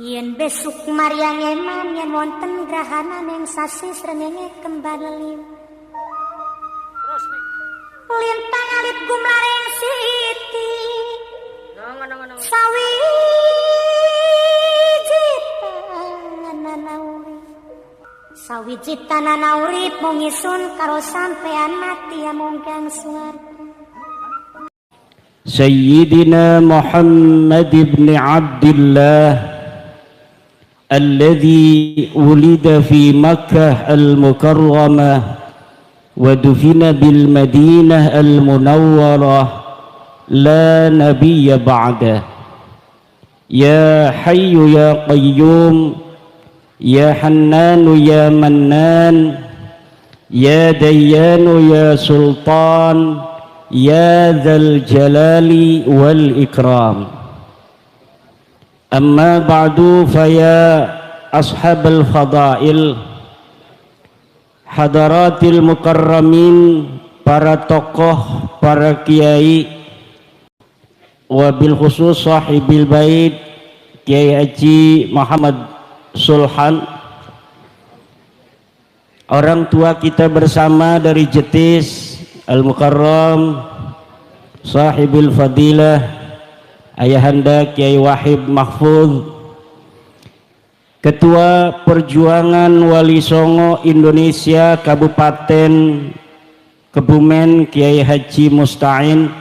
Yen besuk Maryang eman yen wonten grahana ning sasi srengenge kembar liu. Terus nih. Lintang alit gumlaring siti. Ngono. Sawiji tanana urip mung isun karo sampean mati amung kang swarga. Sayyidina Muhammad ibn Abdullah الذي ولد في مكة المكرمة ودفن بالمدينة المنورة لا نبي بعده يا حي يا قيوم يا حنان يا منان يا ديان يا سلطان يا ذا الجلال والإكرام أما بعد فيا أصحاب الفضائل hadaratil mukarramin, para tokoh, para kiai, wabil khusus sahibil bait Kiai Haji Muhammad Sulhan, orang tua kita bersama dari Jetis Al-Mukarram, sahibil fadilah Ayahanda Kiai Wahib Mahfuz, Ketua Perjuangan Wali Songo Indonesia Kabupaten Kebumen Kiai Haji Musta'in,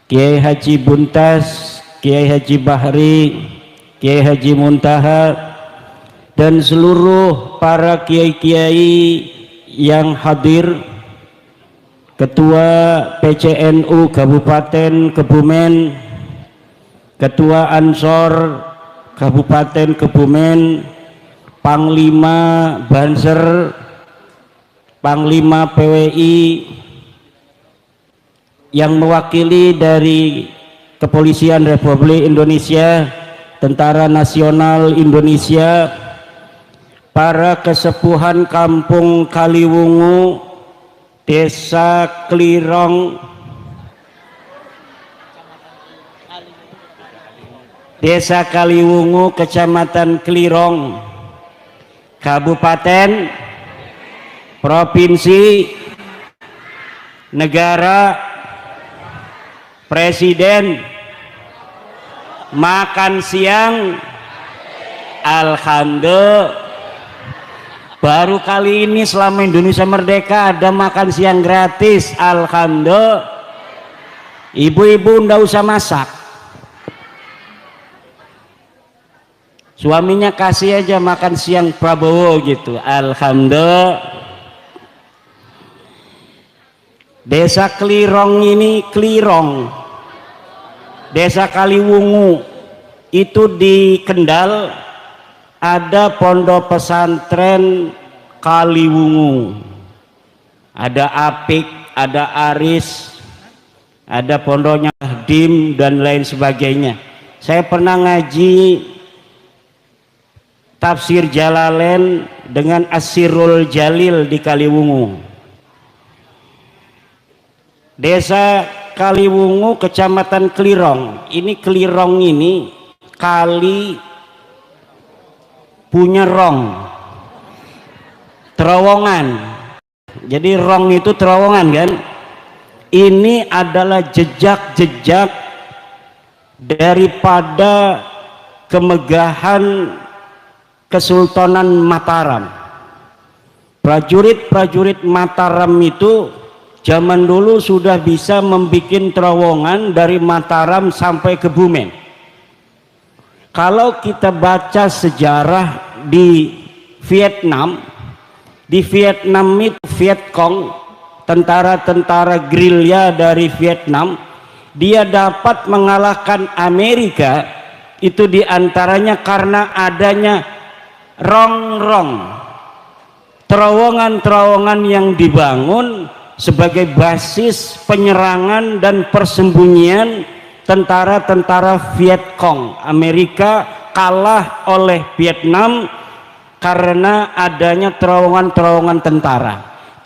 Kiai Haji Buntas, Kiai Haji Bahri, Kiai Haji Muntaha, dan seluruh para kiai-kiai yang hadir, Ketua PCNU Kabupaten Kebumen, Ketua Ansor Kabupaten Kebumen, Panglima Banser, Panglima PWI yang mewakili dari Kepolisian Republik Indonesia, Tentara Nasional Indonesia, para kesepuhan Kampung Kaliwungu, Desa Klirong, Desa Kaliwungu, Kecamatan Klirong, Kabupaten, Provinsi, Negara, Presiden, makan siang, alhamdulillah. Baru kali ini selama Indonesia merdeka ada makan siang gratis, alhamdulillah. Ibu-ibu ndak usah masak, suaminya kasih aja makan siang Prabowo gitu, alhamdulillah. Desa Klirong ini, Klirong, Desa Kaliwungu itu di Kendal, ada pondok pesantren Kaliwungu, ada Apik, ada Aris, ada pondoknya Dim dan lain sebagainya. Saya pernah ngaji tafsir Jalalain dengan Asirul Jalil di Kaliwungu. Desa Kaliwungu, Kecamatan Klirong. Ini Klirong ini kali punya rong, terowongan. Jadi rong itu terowongan kan. Ini adalah jejak-jejak daripada kemegahan Kesultanan Mataram. Prajurit-prajurit Mataram itu zaman dulu sudah bisa membuat terowongan dari Mataram sampai Kebumen. Kalau kita baca sejarah di Vietnam itu Viet Cong, tentara-tentara gerilya dari Vietnam, dia dapat mengalahkan Amerika itu diantaranya karena adanya rong-rong, terowongan-terowongan yang dibangun sebagai basis penyerangan dan persembunyian tentara-tentara Viet Cong. Amerika kalah oleh Vietnam karena adanya terowongan-terowongan tentara.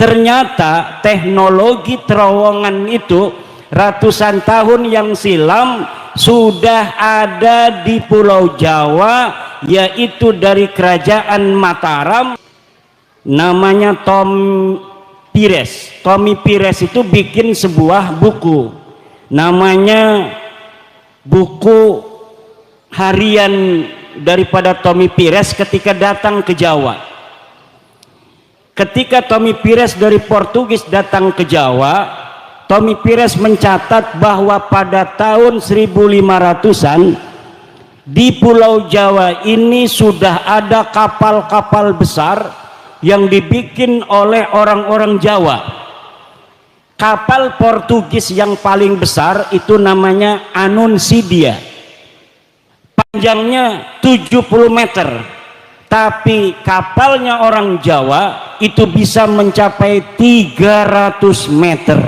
Ternyata teknologi terowongan itu ratusan tahun yang silam sudah ada di Pulau Jawa yaitu dari kerajaan Mataram, namanya Tom Pires. Tommy Pires itu bikin sebuah buku, namanya buku harian daripada Tommy Pires ketika datang ke Jawa. Ketika Tommy Pires dari Portugis datang ke Jawa, Tommy Pires mencatat bahwa pada tahun 1500-an di Pulau Jawa ini sudah ada kapal-kapal besar yang dibikin oleh orang-orang Jawa. Kapal Portugis yang paling besar itu namanya Anuncidia, panjangnya 70 meter, tapi kapalnya orang Jawa itu bisa mencapai 300 meter.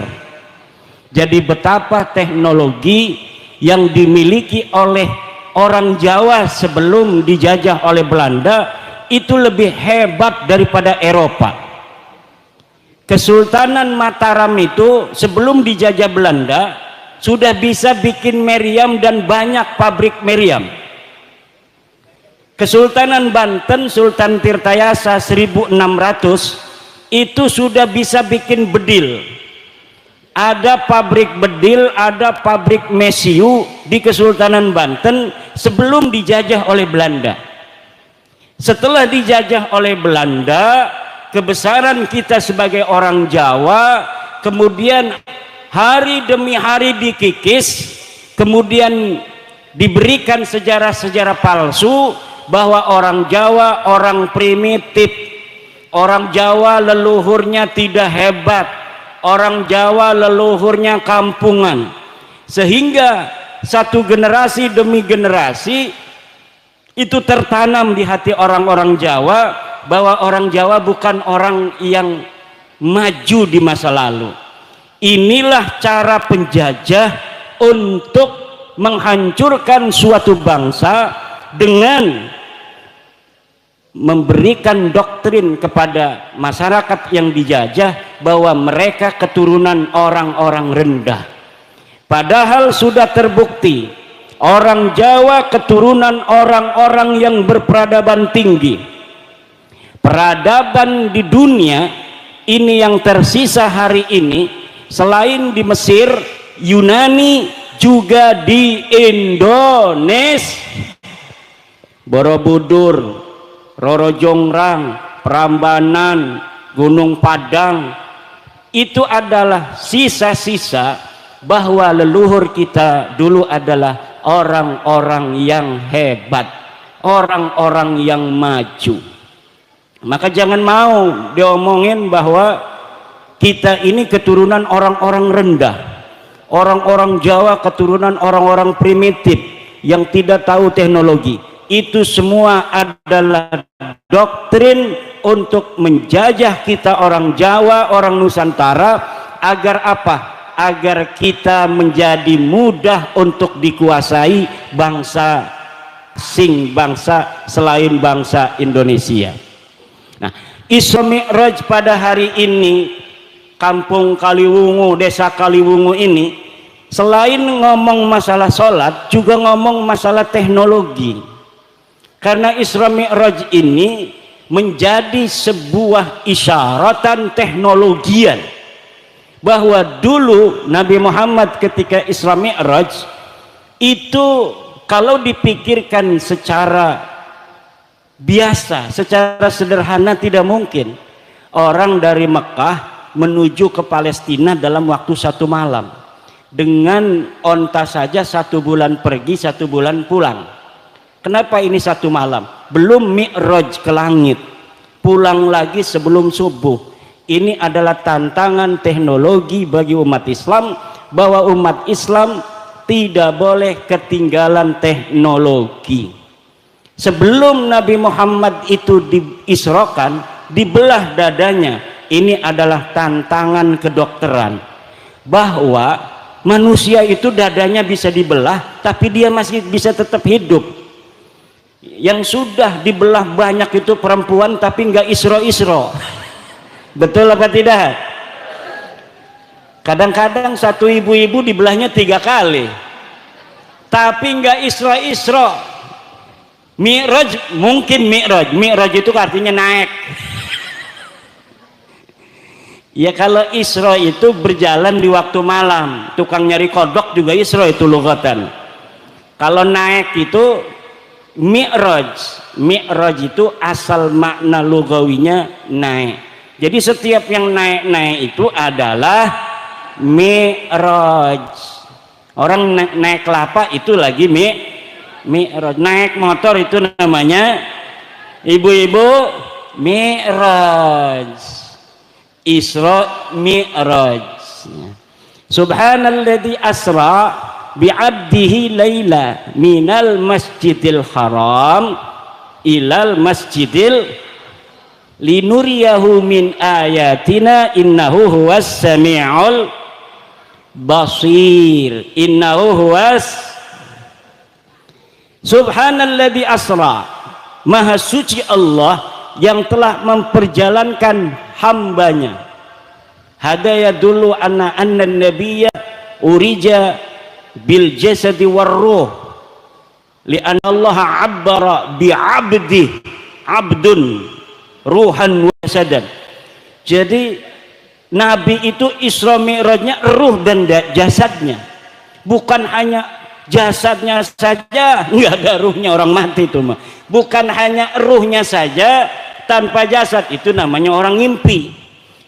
Jadi betapa teknologi yang dimiliki oleh orang Jawa sebelum dijajah oleh Belanda itu lebih hebat daripada Eropa. Kesultanan Mataram itu sebelum dijajah Belanda sudah bisa bikin meriam dan banyak pabrik meriam. Kesultanan Banten, Sultan Tirtayasa 1600 itu sudah bisa bikin bedil. Ada pabrik bedil, ada pabrik mesiu di Kesultanan Banten sebelum dijajah oleh Belanda. Setelah dijajah oleh Belanda, kebesaran kita sebagai orang Jawa kemudian hari demi hari dikikis, kemudian diberikan sejarah-sejarah palsu bahwa orang Jawa orang primitif, orang Jawa leluhurnya tidak hebat, orang Jawa leluhurnya kampungan, sehingga satu generasi demi generasi itu tertanam di hati orang-orang Jawa bahwa orang Jawa bukan orang yang maju di masa lalu. Inilah cara penjajah untuk menghancurkan suatu bangsa dengan memberikan doktrin kepada masyarakat yang dijajah bahwa mereka keturunan orang-orang rendah, padahal sudah terbukti orang Jawa keturunan orang-orang yang berperadaban tinggi. Peradaban di dunia ini yang tersisa hari ini selain di Mesir, Yunani, juga di Indonesia. Borobudur, Roro Jongrang, Prambanan, Gunung Padang, itu adalah sisa-sisa bahwa leluhur kita dulu adalah orang-orang yang hebat, orang-orang yang maju. Maka jangan mau diomongin bahwa kita ini keturunan orang-orang rendah, orang-orang Jawa keturunan orang-orang primitif yang tidak tahu teknologi. Itu semua adalah doktrin untuk menjajah kita orang Jawa, orang Nusantara, agar apa? Agar kita menjadi mudah untuk dikuasai bangsa asing, bangsa selain bangsa Indonesia. Nah, Isra Mi'raj pada hari ini, Kampung Kaliwungu, Desa Kaliwungu ini, selain ngomong masalah sholat, juga ngomong masalah teknologi. Karena Isra Mi'raj ini menjadi sebuah isyaratan teknologian bahwa dulu Nabi Muhammad ketika Isra Mi'raj itu kalau dipikirkan secara biasa, secara sederhana tidak mungkin orang dari Mekah menuju ke Palestina dalam waktu 1 malam. Dengan onta saja 1 bulan pergi, 1 bulan pulang. Kenapa ini 1 malam? Belum mi'raj ke langit, pulang lagi sebelum subuh. Ini adalah tantangan teknologi bagi umat Islam, bahwa umat Islam tidak boleh ketinggalan teknologi. Sebelum Nabi Muhammad itu diisrokan, dibelah dadanya. Ini adalah tantangan kedokteran, bahwa manusia itu dadanya bisa dibelah tapi dia masih bisa tetap hidup. Yang sudah dibelah banyak itu perempuan tapi nggak isro-isro. Betul apa tidak? Kadang-kadang satu ibu-ibu dibelahnya 3 kali tapi nggak isro-isro. Mi'raj mungkin Mi'raj itu artinya naik. Ya kalau Isra itu berjalan di waktu malam, tukang nyari kodok juga Isra itu lugatan. Kalau naik itu Mi'raj. Mi'raj itu asal makna lugawinya naik. Jadi setiap yang naik-naik itu adalah Mi'raj. Orang naik kelapa itu lagi Mi'raj. Naik motor itu namanya ibu-ibu Mi'raj. Isra Mi'raj. Subhanalladzi asra bi'abdihi laila minal masjidil haram ilal masjidil linuriyahu min ayatina innahu huwas sami'ul basir. Innahu huwas. Subhanalladzi asra, maha suci Allah yang telah memperjalankan hambanya. Hadaya dulu anna nabiyya urija bil jasadi war ruh li'anna Allah abbara bi abdi abdun ruhan wa jasadan. Jadi Nabi itu Isra Mi'rajnya ruh dan jasadnya, bukan hanya jasadnya saja, nggak ada ruhnya, orang mati itu mah. Bukan hanya ruhnya saja tanpa jasad, itu namanya orang ngimpi.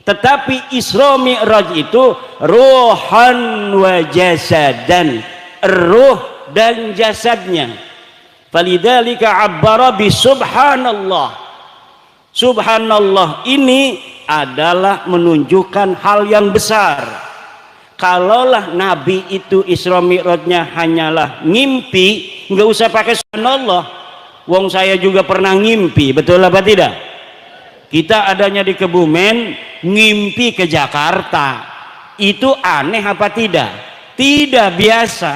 Tetapi Isra Mi'raj itu ruhan wa jasadan, ruh dan jasadnya. Falidzalika abbara bi subhanallah. Subhanallah ini adalah menunjukkan hal yang besar. Kalaulah Nabi itu Isra Mi'rajnya hanyalah ngimpi, nggak usah pakai subhanallah. Wong saya juga pernah ngimpi, betul apa tidak? Kita adanya di Kebumen, ngimpi ke Jakarta. Itu aneh apa tidak? Tidak biasa.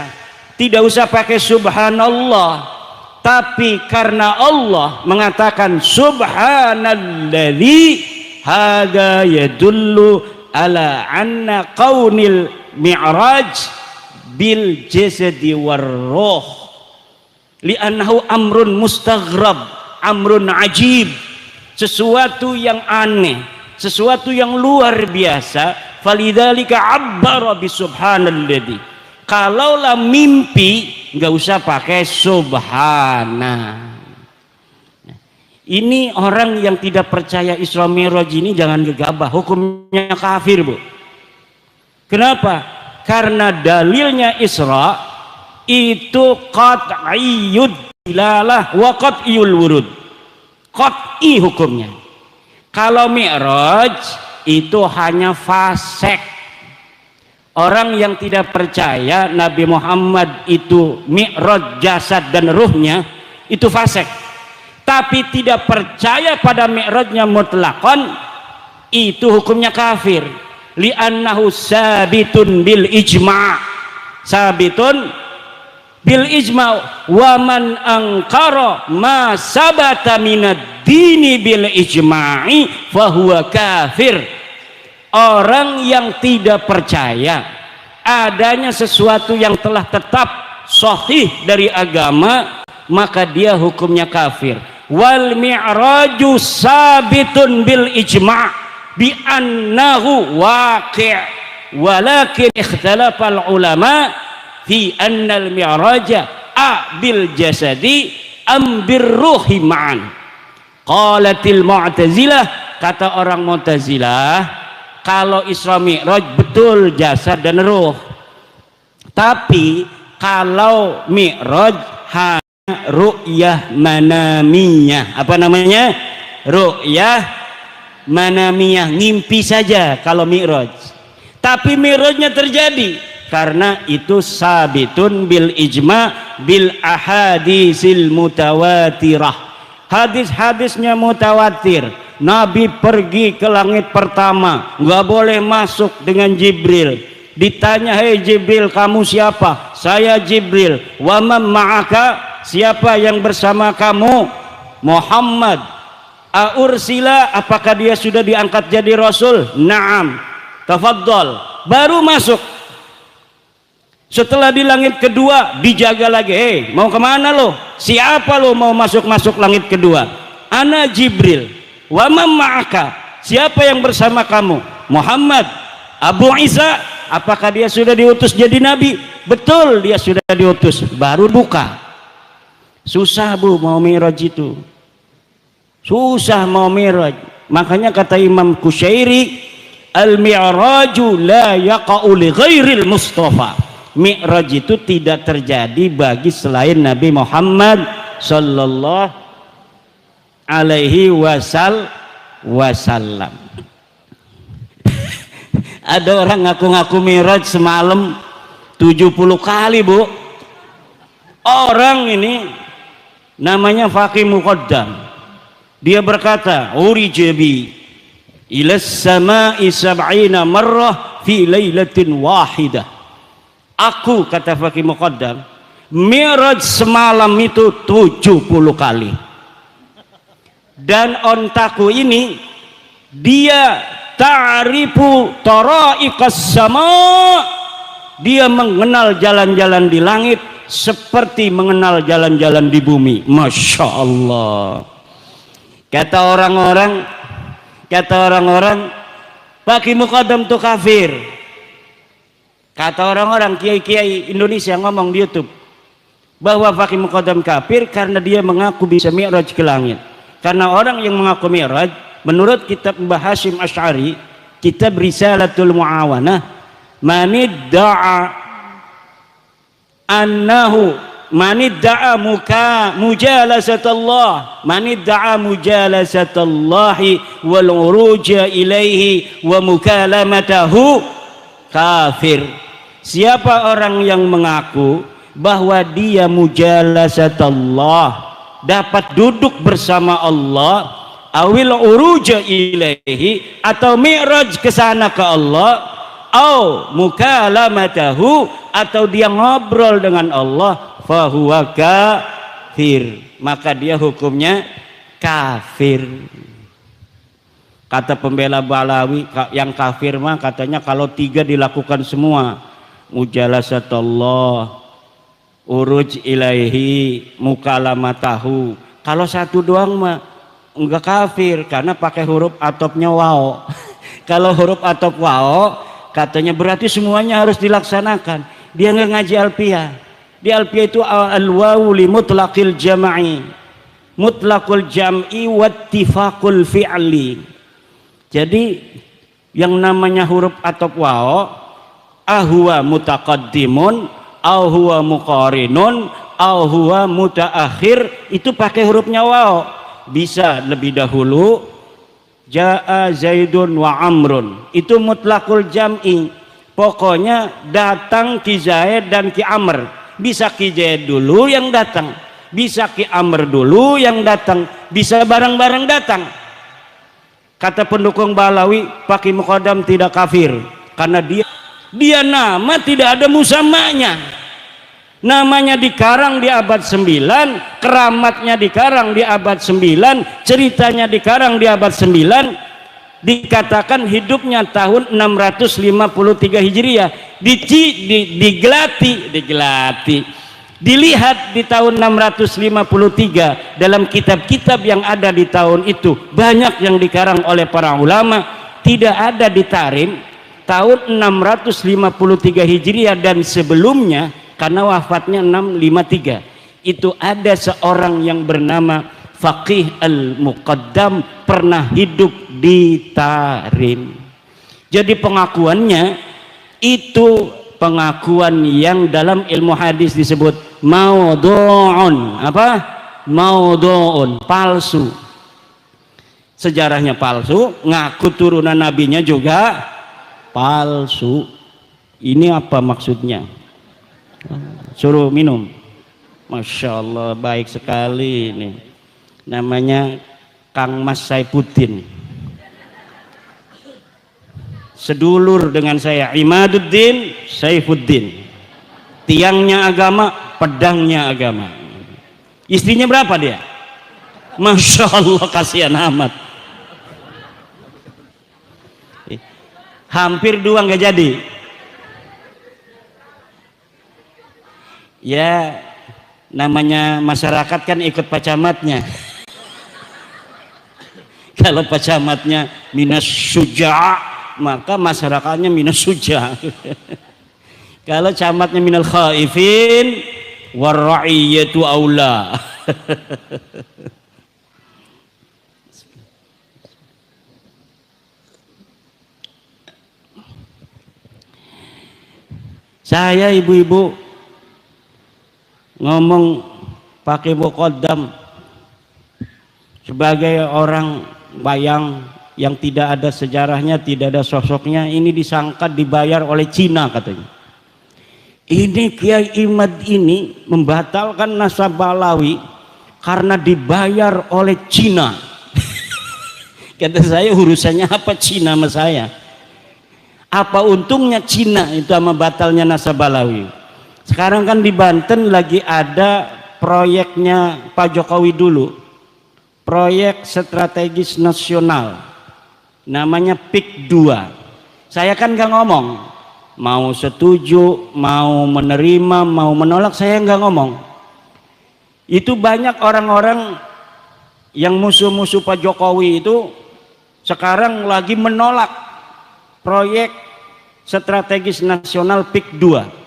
Tidak usah pakai subhanallah. Tapi karena Allah mengatakan subhanalladzi hada yadullu ala anna qaunil mi'raj bil jasadi war ruh. Li'annahu amrun mustaghrab, amrun ajib, sesuatu yang aneh, sesuatu yang luar biasa. Falidzalika abbara bi subhanalladzi. Kalaulah mimpi nggak usah pakai subhana. Ini orang yang tidak percaya Isra Mi'raj ini jangan gegabah, hukumnya kafir, Bu. Kenapa? Karena dalilnya Isra itu qat'iyyud dilalah wa qat'iyul wurud, qat'i hukumnya. Kalau Mi'raj itu hanya fasek. Orang yang tidak percaya Nabi Muhammad itu Mi'raj jasad dan ruhnya itu fasek. Tapi tidak percaya pada Mi'rajnya mutlaqan itu hukumnya kafir. Li'annahu sabitun bil ijma'. Sabitun bil ijma' wa man angkara ma sabata minad dini bil ijma'i fahuwa kafir. Orang yang tidak percaya adanya sesuatu yang telah tetap sahih dari agama, maka dia hukumnya kafir. Wal mi'raju sabitun bil ijma' bi annahu waqi' walakin ikhtalafal ulama fi annal mi'raja bil jasadi am birruhi ma'an. Qalatil mu'tazilah, kata orang Mu'tazilah, kalau Isra Mi'raj betul jasad dan ruh. Tapi kalau Mi'raj hanya ru'yah manamiyah. Apa namanya? Ru'yah manamiyah, ngimpi saja kalau Mi'raj. Tapi Mi'rajnya terjadi. Karena itu sabitun bil ijma bil ahadisil mutawatirah. Hadis-hadisnya mutawatir. Nabi pergi ke langit pertama, nggak boleh masuk dengan Jibril. Ditanya, hei Jibril, kamu siapa? Saya Jibril. Wa man ma'aka, siapa yang bersama kamu? Muhammad. Aursila, apakah dia sudah diangkat jadi rasul? Naam. Tafadhal. Baru masuk. Setelah di langit kedua dijaga lagi, mau kemana lo? Siapa lo mau masuk langit kedua? Ana Jibril. Wa man ma'aka? Siapa yang bersama kamu? Muhammad. Abu Isa, apakah dia sudah diutus jadi nabi? Betul, dia sudah diutus. Baru buka. Susah bu mau Mi'raj itu, susah mau Mi'raj. Makanya kata Imam Kusyairi, al-mi'raju la yaqa'u li ghairil Mustafa. Mi'raj itu tidak terjadi bagi selain Nabi Muhammad sallallahu alaihi wasallam. Ada orang ngaku-ngaku Mi'raj semalam 70 kali bu. Orang ini namanya Faqih Muqaddam, dia berkata urijabi ilas sama'i sab'ina marrah fi lailatin wahidah. Aku, kata Faqih Muqaddam, Mi'raj semalam itu 70 kali. Dan ontaku ini dia ta'rifu tara'iqas sama, dia mengenal jalan-jalan di langit seperti mengenal jalan-jalan di bumi. Masya Allah. Kata orang-orang Faqih Muqaddam itu kafir. Kata orang-orang kiai-kiai Indonesia ngomong di YouTube bahwa Faqih Muqaddam kafir karena dia mengaku bisa Mi'raj ke langit. Karena orang yang mengaku Mi'raj menurut kitab Mbah Hashim Asy'ari, kitab Risalatul Mu'awanah, manidda'a annahu manidda'a mujalasatullah, manidda'a mujalasatallahi wal uruja ilaihi wa mukalamatahu kafir. Siapa orang yang mengaku bahwa dia mujalasatullah, dapat duduk bersama Allah, awil uruja ilaihi, atau mi'raj ke sana ke Allah, au mukalamatahu, atau dia ngobrol dengan Allah, fahuwa kafir, maka dia hukumnya kafir. Kata pembela Balawi, yang kafir mah katanya kalau 3 dilakukan semua, mujalasatullah, uruj ilaihi, mukalamatahu. Kalau 1 doang mah enggak kafir karena pakai huruf atopnya waw. Kalau huruf atop waw katanya berarti semuanya harus dilaksanakan. Dia enggak ngaji alfiyah. Di alfiyah itu al-wawu li mutlaqil jam'i, mutlaqul jam'i wattifaqul fi'li. Jadi yang namanya huruf atop waw, ahwa mutaqaddimun, au huwa muqarinun, au huwa mutaakhir, itu pakai hurufnya waw. Bisa lebih dahulu, jaa zaidun wa amrun, itu mutlaqul jam'i, pokoknya datang ki Zaid dan ki Amr. Bisa ki Zaid dulu yang datang, bisa ki Amr dulu yang datang, bisa bareng-bareng datang. Kata pendukung Balawi, Faqih Muqaddam tidak kafir karena dia nama tidak ada musamanya. Namanya dikarang di abad 9, keramatnya dikarang di abad 9, ceritanya dikarang di abad 9, dikatakan hidupnya tahun 653 Hijriah, digelati, dilihat di tahun 653 dalam kitab-kitab yang ada di tahun itu, banyak yang dikarang oleh para ulama, tidak ada di Tarim tahun 653 Hijriah dan sebelumnya, karena wafatnya 653. Itu ada seorang yang bernama Faqih Al-Muqaddam pernah hidup di Tarim. Jadi pengakuannya itu pengakuan yang dalam ilmu hadis disebut maudhu'un. Apa? Maudhu'un, palsu. Sejarahnya palsu, ngaku turunan nabinya juga palsu. Ini apa maksudnya? Suruh minum. Masya Allah, baik sekali ini. Namanya Kang Mas Saifuddin, sedulur dengan saya, Imaduddin Saifuddin. Tiangnya agama, pedangnya agama. Istrinya berapa dia? Masya Allah, kasihan amat. Hampir 2 nggak jadi. Ya namanya masyarakat kan ikut Pak Camatnya. Kalau Pak Camatnya minas suja, maka masyarakatnya minas suja. Kalau camatnya minal khaifin warra'iyatu aula. Saya ibu-ibu ngomong pakai muqaddam sebagai orang bayang yang tidak ada sejarahnya, tidak ada sosoknya, ini disangka dibayar oleh Cina katanya. Ini Kiai Imad ini membatalkan nasab Balawi karena dibayar oleh Cina. Kata saya, urusannya apa Cina sama saya? Apa untungnya Cina itu sama batalnya nasab Balawi? Sekarang kan di Banten lagi ada proyeknya Pak Jokowi dulu, proyek strategis nasional, namanya PIK 2. Saya kan gak ngomong, mau setuju, mau menerima, mau menolak, saya nggak ngomong. Itu banyak orang-orang yang musuh-musuh Pak Jokowi itu sekarang lagi menolak proyek strategis nasional PIK 2.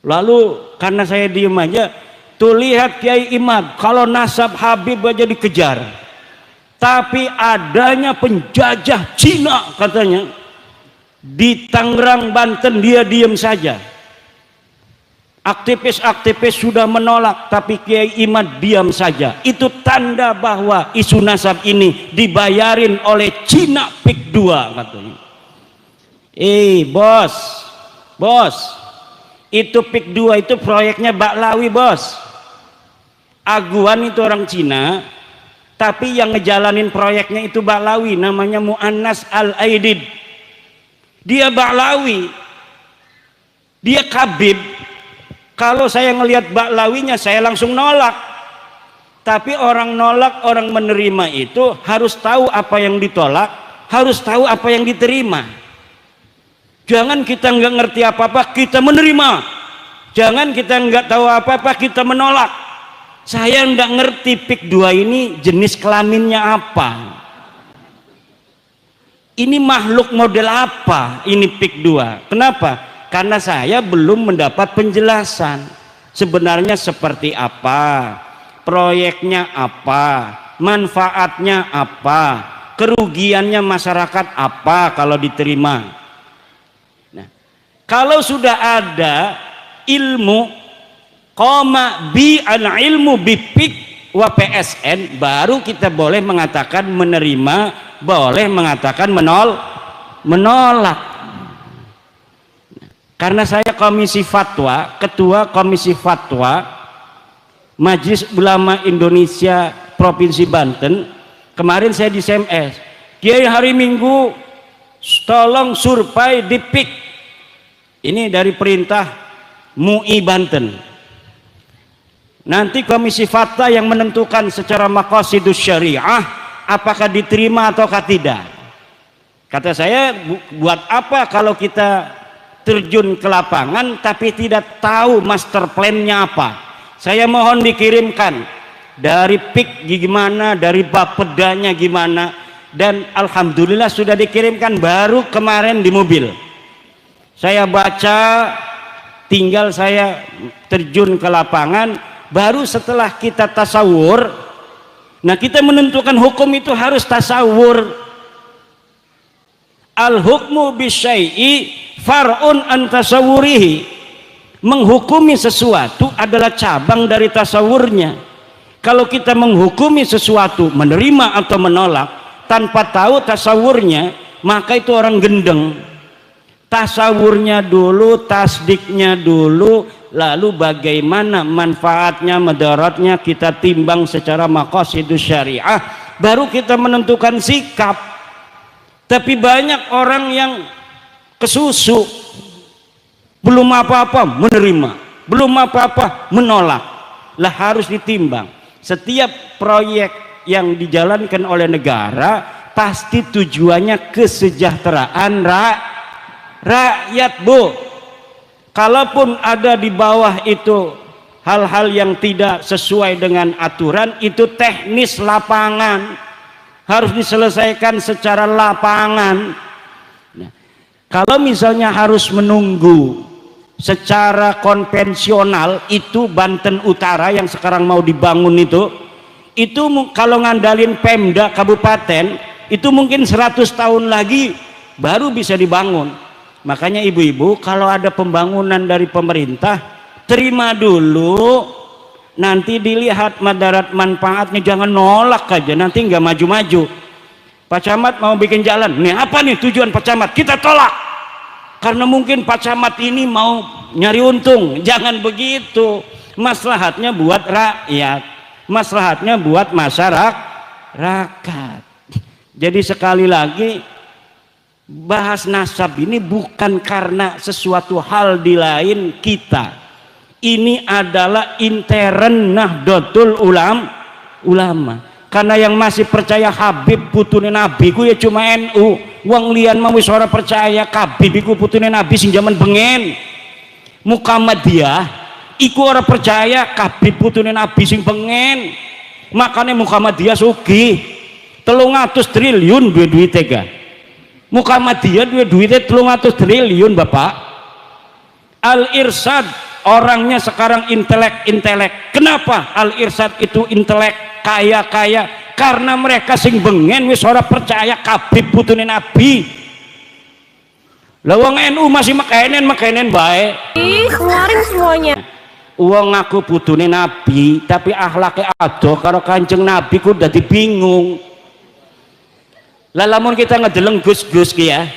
Lalu karena saya diem aja, tuh lihat Kiai Imad, kalau nasab Habib aja dikejar, tapi adanya penjajah Cina katanya di Tangerang, Banten, dia diem saja. Aktivis-aktivis sudah menolak, tapi Kiai Imad diam saja. Itu tanda bahwa isu nasab ini dibayarin oleh Cina PIK 2 katanya. Bos, itu PIK 2 itu proyeknya Baklawi bos. Aguan itu orang Cina, tapi yang ngejalanin proyeknya itu Baklawi, namanya Mu'annas Al-Aidid. Dia Baklawi, dia Kabib. Kalau saya ngelihat Baklawinya saya langsung nolak. Tapi orang nolak, orang menerima itu harus tahu apa yang ditolak, harus tahu apa yang diterima. Jangan kita nggak ngerti apa-apa kita menerima, jangan kita nggak tahu apa-apa kita menolak. Saya nggak ngerti PIK 2 ini jenis kelaminnya apa, ini makhluk model apa ini PIK 2. Kenapa? Karena saya belum mendapat penjelasan sebenarnya seperti apa, proyeknya apa, manfaatnya apa, kerugiannya masyarakat apa kalau diterima. Nah, kalau sudah ada ilmu koma bi an ilmu bi PIK wa PSN, baru kita boleh mengatakan menerima, boleh mengatakan menolak. Karena saya komisi fatwa, ketua komisi fatwa Majelis Ulama Indonesia Provinsi Banten, kemarin saya di SMS, Kiai hari Minggu tolong survei di PIK. Ini dari perintah MUI Banten. Nanti komisi fatwa yang menentukan secara maqasidus syariah apakah diterima ataukah tidak. Kata saya, buat apa kalau kita terjun ke lapangan tapi tidak tahu master plan-nya apa? Saya mohon dikirimkan dari PIK gimana, dari bapedanya gimana, dan alhamdulillah sudah dikirimkan baru kemarin di mobil. Saya baca, tinggal saya terjun ke lapangan, baru setelah kita tasawur. Nah, kita menentukan hukum itu harus tasawur. Al-hukmu bisyai'i far'un an tasawurihi. Menghukumi sesuatu adalah cabang dari tasawurnya. Kalau kita menghukumi sesuatu, menerima atau menolak tanpa tahu tasawurnya, maka itu orang gendeng. Tasawurnya dulu, tasdiknya dulu, lalu bagaimana manfaatnya, madaratnya kita timbang secara maqasidus syariah, baru kita menentukan sikap. Tapi banyak orang yang kesusu, belum apa-apa menerima, belum apa-apa menolak. Lah harus ditimbang. Setiap proyek yang dijalankan oleh negara pasti tujuannya kesejahteraan rakyat, Bu. Kalaupun ada di bawah itu hal-hal yang tidak sesuai dengan aturan itu teknis lapangan, harus diselesaikan secara lapangan. Nah, kalau misalnya harus menunggu secara konvensional, itu Banten Utara yang sekarang mau dibangun itu kalau ngandalin Pemda kabupaten itu mungkin 100 tahun lagi baru bisa dibangun. Makanya ibu-ibu kalau ada pembangunan dari pemerintah, terima dulu, nanti dilihat madarat manfaatnya, jangan nolak aja, nanti nggak maju-maju. Pak Camat mau bikin jalan, nih apa nih tujuan Pak Camat, kita tolak karena mungkin Pak Camat ini mau nyari untung. Jangan begitu, maslahatnya buat rakyat, maslahatnya buat masyarakat. Jadi sekali lagi, bahas nasab ini bukan karena sesuatu hal di lain kita, ini adalah intern Nahdlatul Ulama. Karena yang masih percaya Habib putune Nabi ku ya cuma NU. Wong lian mau wis ora percaya Habib iku putune Nabi sing jaman bengen. Muhammadiyah iku ora percaya Habib putune Nabi sing bengen. Makanya Muhammadiyah sugih 300 triliun duit tega. Muhammadiyah duitnya 300 triliun Bapak. Al-Irsyad orangnya sekarang intelek. Kenapa Al-Irsyad itu intelek, kaya? Karena mereka sing bengen wis ora percaya Habib putune Nabi. Lah wong NU masih makanen bae. Ih, keluarin semuanya. Wong ngaku putune Nabi tapi akhlake adoh karo Kanjeng Nabi ku dadi bingung. Lah lamun kita ngedeleng gus-gus ki ya,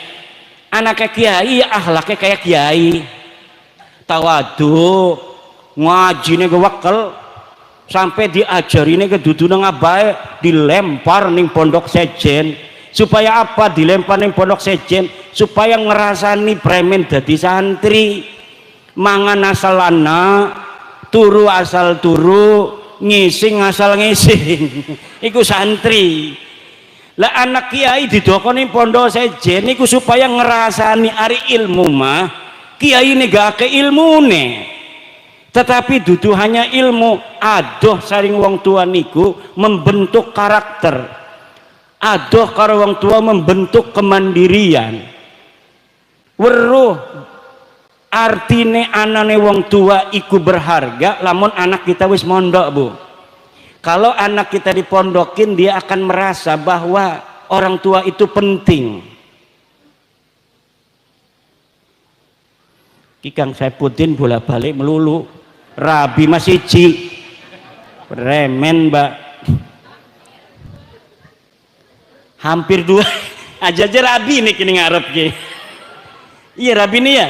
anaknya kiai akhlaknya kayak kiai, tawadu, ngajine kewekel, sampai diajarine kedudu nang abae dilempar ning pondok sejen. Supaya apa dilempar ning pondok sejen? Supaya ngerasani premen dadi santri, mangan asal lana, turu asal turu, ngising asal ngising. Iku santri. Lah anak kiai didokoni pondok sejen niku supaya ngerasani ari ilmu mah kiai negake ilmune, tetapi dudu hanya ilmu, adoh saring wong tua niku membentuk karakter, adoh karo wong tua membentuk kemandirian. Weruh artine anane wong tua iku berharga lamun anak kita wis mondok Bu. Kalau anak kita dipondokin, dia akan merasa bahwa orang tua itu penting. Kikang Saipuddin bolak-balik melulu, Rabi masih ci, remen Mbak, hampir 2 aja Rabi nih kini ngarep ki. Iya Rabi nih ya,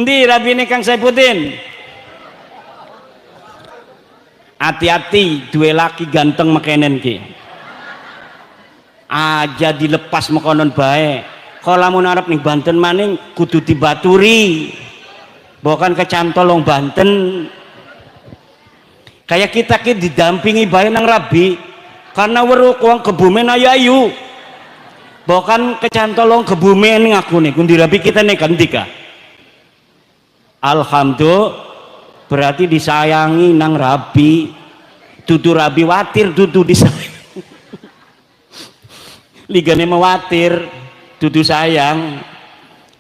ndi Rabi nih Kang Saipuddin. Hati-hati dua laki ganteng makenen ki aja dilepas mekonon baik. Kalau mau narap nih Banten maning kudu dibaturi, bukan kecantolong Banten. Kayak kita ki didampingi baik nang Rabi karena weruh uang kebumen ayu, bukan kecantolong kebumen ngaku nih kundi Rabi kita nih kantika. Alhamdulillah berarti disayangi nang Rabi, dudu Rabi watir, dudu disayang. Ligane mewatir, dudu sayang.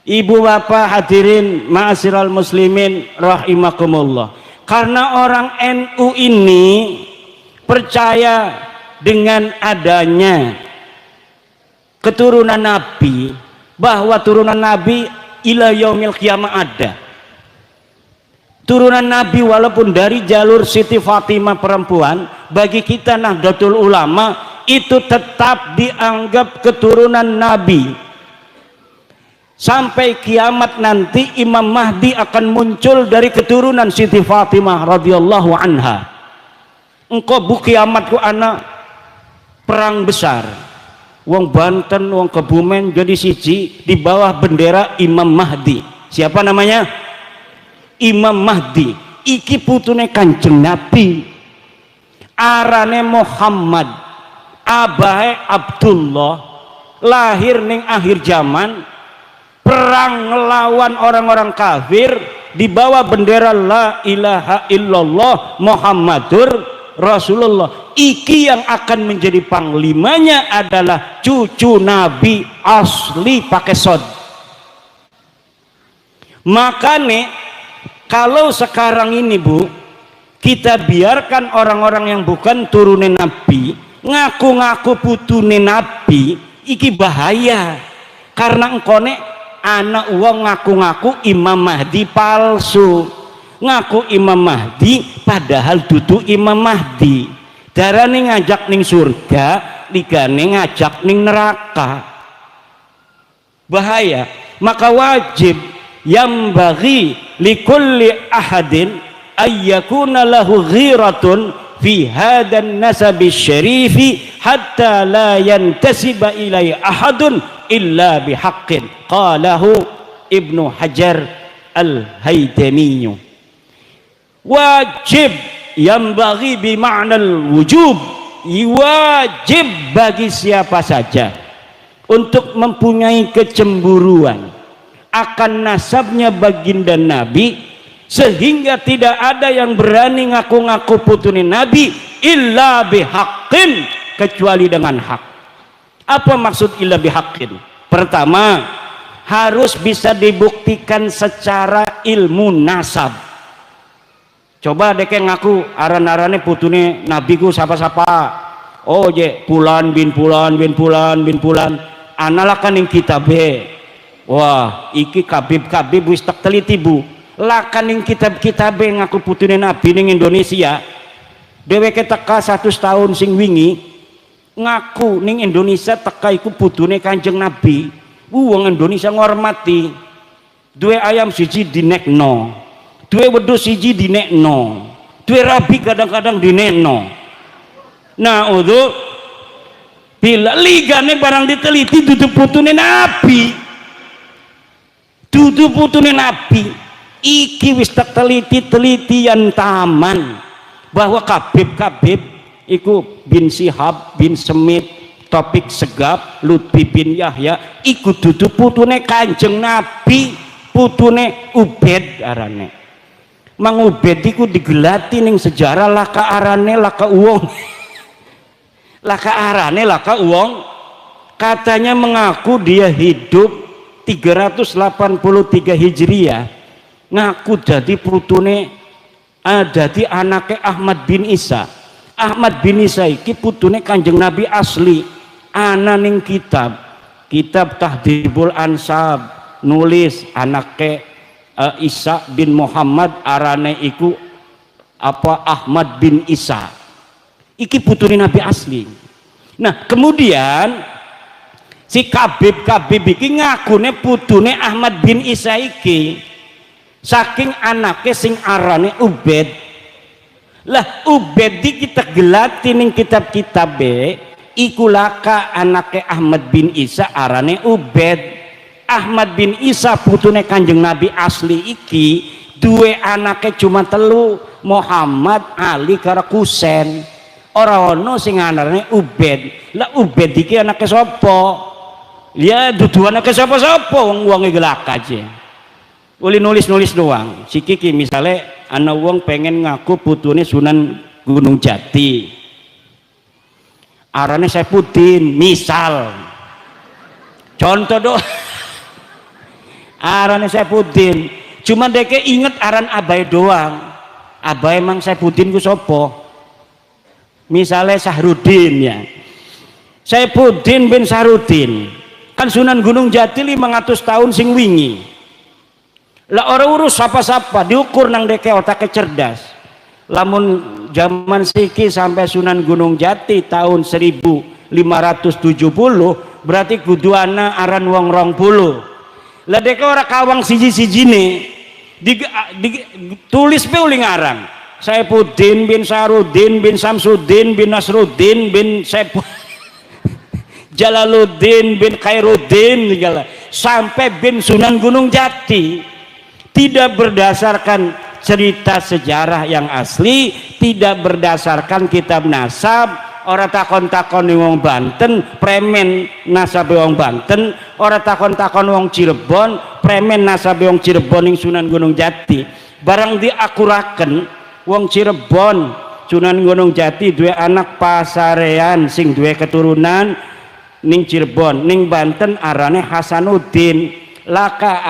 Ibu bapak hadirin ma'asyiral muslimin rahimakumullah. Karena orang NU ini percaya dengan adanya keturunan Nabi, bahwa turunan Nabi ila yaumil qiyamah ada. Turunan Nabi walaupun dari jalur Siti Fatimah perempuan, bagi kita Nahdlatul Ulama itu tetap dianggap keturunan Nabi. Sampai kiamat nanti Imam Mahdi akan muncul dari keturunan Siti Fatimah radhiyallahu anha. Engkau bu kiamat ku anak perang besar. Wong Banten, wong Kebumen jadi siji di bawah bendera Imam Mahdi. Siapa namanya? Imam Mahdi. Iki putune Kanjeng Nabi, arane Muhammad, abahe Abdullah, lahir ning akhir zaman, perang ngelawan orang-orang kafir, di bawah bendera la ilaha illallah Muhammadur Rasulullah. Iki yang akan menjadi panglimanya adalah cucu Nabi asli pakai sod. Makanya kalau sekarang ini Bu, kita biarkan orang-orang yang bukan turunan Nabi ngaku-ngaku putune Nabi, iki bahaya. Karena engkone anak uang ngaku-ngaku Imam Mahdi palsu, ngaku Imam Mahdi padahal duduk Imam Mahdi. Darane ngajak ning surga, ligane ngajak ning neraka. Bahaya. Maka wajib yang bagi likulli ahadin ayyakuna lahu ghiratun fi hadan nasabi syarifi hatta la yantasiba ilai ahadun illa bihaqqin, qalahu Ibnu Hajar Al-Haytami. Wajib yang bagi bima'nal wujub, wajib bagi siapa saja untuk mempunyai kecemburuan akan nasabnya baginda Nabi, sehingga tidak ada yang berani ngaku-ngaku putune Nabi illa bihaqqin, kecuali dengan hak. Apa maksud illa bihaqqin? Pertama, harus bisa dibuktikan secara ilmu nasab. Coba deke ngaku aran-arane putune Nabi ku sapa-sapa. Oh je pulan bin pulan bin pulan bin pulan. Analakan yang kitabe. Wah, iki kabib-kabib wis tak teliti Bu. Lakan yang kitab-kitabe ngaku putune Nabi ning Indonesia. Dheweke teka 100 tahun sing wingi ngaku ning Indonesia teka iku putune Kanjeng Nabi. Wong Indonesia ngormati. Duwe ayam siji dinekno, duwe wedhus siji dinekno, duwe rabi kadang-kadang dinekno. Nah, untuk bila ligane barang diteliti dudu putune Nabi, dudu putune Nabi. Iki wis tak teliti-telitian taman bahwa kabib-kabib iku bin Syihab bin Semit, Topik Segap, Lutfi bin Yahya iku dudu putune Kanjeng Nabi, putune Ubed arane. Mang Ubed iku digelati ning sejarah laka arane laka uwong. Laka arane laka uwong. Katanya mengaku dia hidup 383 Hijriah. Ngaku jadi putune dadi anake Ahmad bin Isa. Ahmad bin Isa iki putune Kanjeng Nabi asli. Ana ning kitab Tahdhibul Ansab nulis anake Isa bin Muhammad arane iku apa Ahmad bin Isa. Iki putune Nabi asli. Nah, kemudian si kabib-kabib iki ngakune putune Ahmad bin Isa iki saking anake sing arane Ubed. Lah Ubed kita gelati ning kitab-kitab iku laka anake Ahmad bin Isa arane Ubed. Ahmad bin Isa putune Kanjeng Nabi asli iki duwe anake cuma telu, Muhammad, Ali karo Husain. Ora ono sing arane Ubed. Lah Ubed iki anake sapa? Ya dudu anake sapa-sapa, wong-wonge gelak aja. Uli nulis-nulis doang. Sikiki misalnya ana wong pengen ngaku putune Sunan Gunung Jati, arane Saifuddin misal, contoh doang. Arane Saifuddin, cuma deke inget aran abai doang. Abai emang Saifuddin ku sopo? Misalnya Sahrudin ya, Saifuddin bin Sahrudin kan Sunan Gunung Jati 500 tahun sing wingi. Lah orang urus sapa-sapa diukur nang deke otake cerdas. Lamun zaman siki sampai Sunan Gunung Jati tahun 1570 berarti kudu ana aran wong 20. Lah deke ora kawang siji-sijine tulis pe uli ngarang Saifuddin bin Sarudin bin Samsuddin bin Nasruddin bin Jalaluddin bin Khairuddin sampai bin Sunan Gunung Jati. Tidak berdasarkan cerita sejarah yang asli, tidak berdasarkan kitab nasab, ora takon-takon wong Banten premen nasabe wong Banten, ora takon-takon wong Cirebon premen nasabe wong Cirebon ning Sunan Gunung Jati. Barang diakuraken wong Cirebon Sunan Gunung Jati duwe anak pasarean sing duwe keturunan ning Cirebon, ning Banten arane Hasanuddin, laka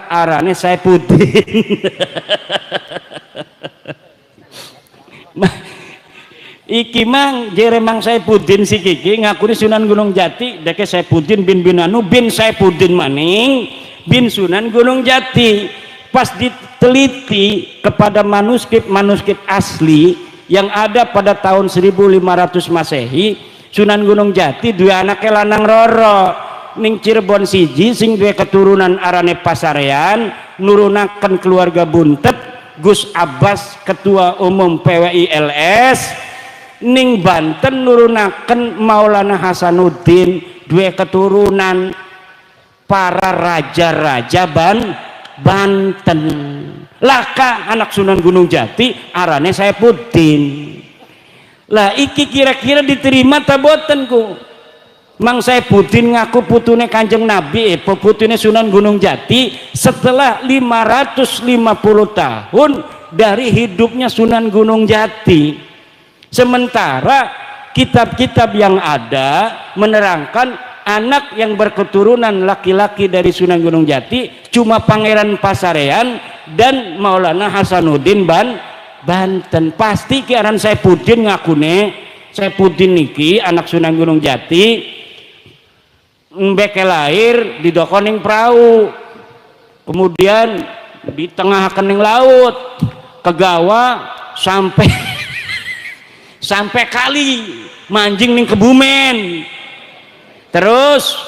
arane Saipuddin. Iki mang jere mang Saipuddin si Kiki ngakuni Sunan Gunung Jati deke Saipuddin bin Anu bin Saipuddin maning bin Sunan Gunung Jati. Pas diteliti kepada manuskrip asli yang ada pada tahun 1500 Masehi, Sunan Gunung Jati dua anaknya lanang roro ning Cirebon siji sing duwe keturunan arane Pasarean nurunaken keluarga buntet Gus Abbas ketua umum PWILS, ning Banten nurunaken Maulana Hasanuddin dua keturunan para raja-raja Banten. Laka anak Sunan Gunung Jati arane Saipuddin. Lah iki kira-kira diterima ta boten ku? Mang Saipuddin ngaku putune Kanjeng Nabi, putune Sunan Gunung Jati setelah 550 tahun dari hidupnya Sunan Gunung Jati. Sementara kitab-kitab yang ada menerangkan anak yang berketurunan laki-laki dari Sunan Gunung Jati cuma Pangeran Pasarean dan Maulana Hasanuddin Banten. Pasti ki aran Saipuddin ngakune Saipuddin niki anak Sunan Gunung Jati mbeke lahir di dokoning perahu, kemudian di tengah kening laut kegawa sampai kali manjing ning Kebumen, terus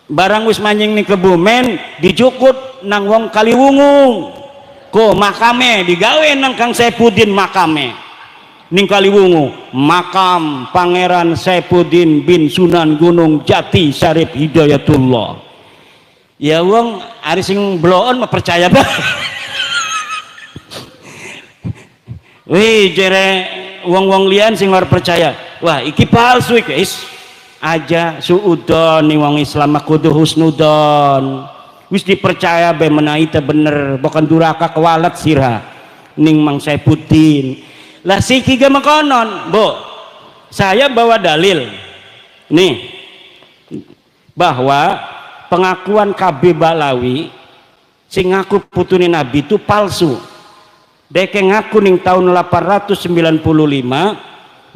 barang wis manjing ning Kebumen dijukut nang wong Kaliwungu ko makame digawe nang Kang Saipuddin makame ning Kaliwungu, makam Pangeran Saipuddin bin Sunan Gunung Jati Syarif Hidayatullah. Ya wong ari sing bloon mah percaya banget. Wih jere wong-wong lian sing ora percaya, wah iki palsu iki aja suudon ning wong Islam kudu husnudon, wis dipercaya be menawi teh bener bukan duraka kewalat sirah ning Mang Saipuddin. Lah siki ge makonon, Bu. Saya bawa dalil nih bahwa pengakuan KB Balawi sing ngaku putune Nabi itu palsu. Deke ngaku ning tahun 895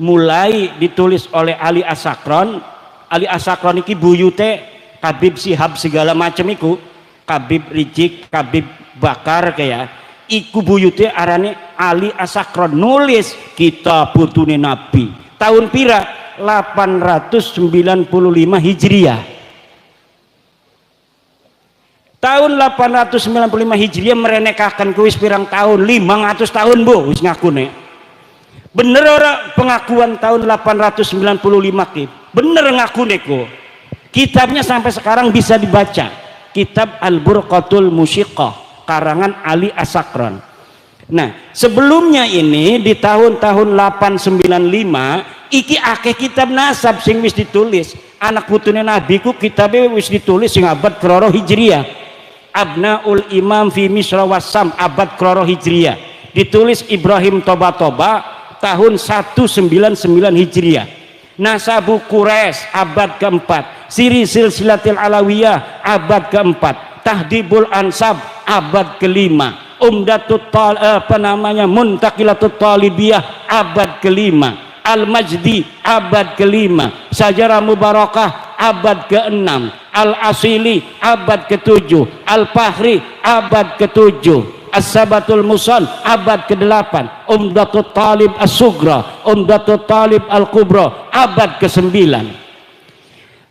mulai ditulis oleh Ali Asakron. Ali Asakron iki buyute Kabib Sihab segala macam iku, Kabib Rijik, Kabib Bakar kayak iku buyute arane Ali Asakron nulis kitab putune Nabi tahun pira 895 Hijriah. Tahun 895 Hijriah merenekakan kuis pirang tahun 500 tahun Bu wis ngakune. Bener ora pengakuan tahun 895 ki? Bener ngakune ku. Kitabnya sampai sekarang bisa dibaca. Kitab Al-Burqatul Musyiqah karangan Ali Asakron. Nah, sebelumnya ini di tahun-tahun 895 iki akeh kitab nasab sing wis ditulis. Anak putune Nabi ku kitabe wis ditulis sing abad keloro Hijriah. Abnaul Imam fi Misra Wassam abad keloro Hijriah. Ditulis Ibrahim Toba tahun 199 Hijriah. Nasabu Quraisy abad keempat. Siri Silsilatil Alawiyah abad keempat. Tahdibul Ansab abad kelima. Muntaqilatut Talibiyah abad kelima. Al-Majdi abad kelima. Sajarah Mubarakah abad ke-6. Al-Asili abad ke-7. Al-Fahri abad ke-7. As-Sabatul Musan abad ke-8. Umdatul Talib As-Sugra, Umdatul Talib Al-Kubra abad ke-9.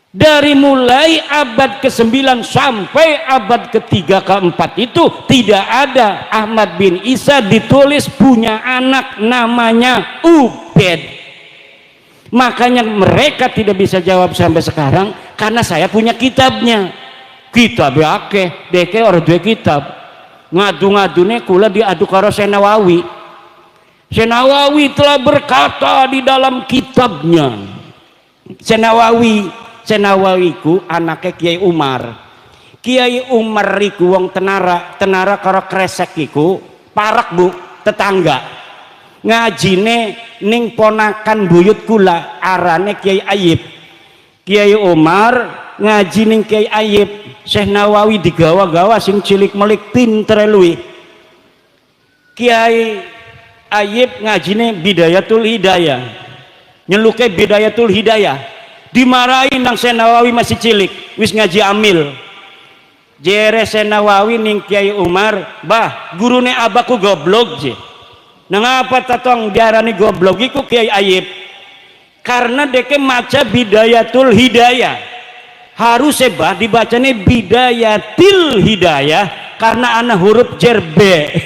Dari mulai abad ke-9 sampai abad ke-3 ke-4 itu tidak ada Ahmad bin Isa ditulis punya anak namanya Ubed. Makanya mereka tidak bisa jawab sampai sekarang karena saya punya kitabnya. Kitab akeh, deke orang dua kitab. Ngadu-ngadune kula diadu karo Nawawi. Syekh Nawawi telah berkata di dalam kitabnya. Syekh Nawawi ku anaknya Kiai Umar. Kiai Umar iku wong tenara karo kresek iku parak bu tetangga. Ngajine ning ponakan buyut kula arane Kiai Ayib. Kiai Umar ngaji ning Kiai Ayib. Syekh Nawawi digawa-gawa sing cilik melik pinter luwih. Kiai Ayib ngajine Bidayatul Hidayah, nyeluke Bidayatul Hidayah, dimarahin nang Syekh Nawawi masih cilik wis ngaji amil. Jere Syekh Nawawi ning Kiai Umar, bah gurune abahku goblok je. Nang apa tatong diarani goblok iku Kiai Ayib? Karena deke maca Bidayatul Hidayah, harus bah dibacanya Bidayatil Hidayah karena ana huruf jerbe.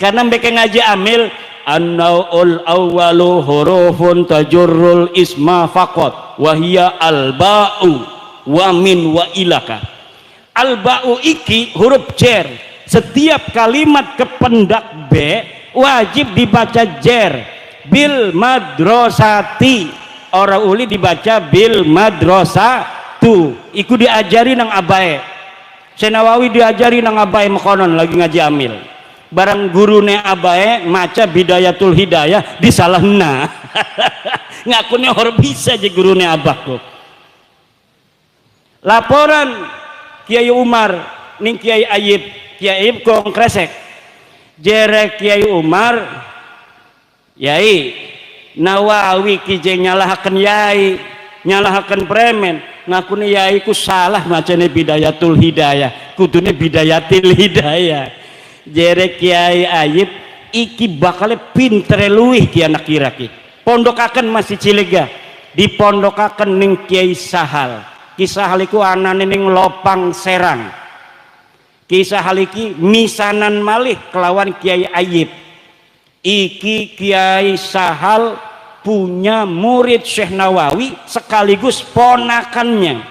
Karena mereka ngaji amil an-naul awwalu hurufun tajurrul isma faqat wa hiya al-ba'u wa min wa ilaka. Al-ba'u iki huruf jer, setiap kalimat kependak B wajib dibaca jer. Bil madrasati, orang uli dibaca bil madrasatu. Iku diajari nang abae. Syekh Nawawi diajari nang abae mekonon lagi ngaji amil. Barang gurune abae maca Bidayatul Hidayah disalahna. Ngakunya orang bisa aja gurune abahku. Laporan Kiai Umar ning Kiai Ayib. Kiai Ayib kong kresek. Jere Kiai Umar, Yai Nawawi ki nyalahaken yai, nyalahaken premen. Ngakune yai ku salah macane Bidayatul Hidayah, kudune Bidayatil Hidayah. Jere Kiai Ayib iki bakal pintere luwih ki anak kira ki. Pondokaken masih cilik ya, dipondokaken ning Kiai Sahal. Ki Sahal iku anane ning Lopang Serang. Ki Sahal iki misanan malih kelawan Kiai Ayib. Iki Kiai Sahal punya murid Syekh Nawawi sekaligus ponakannya,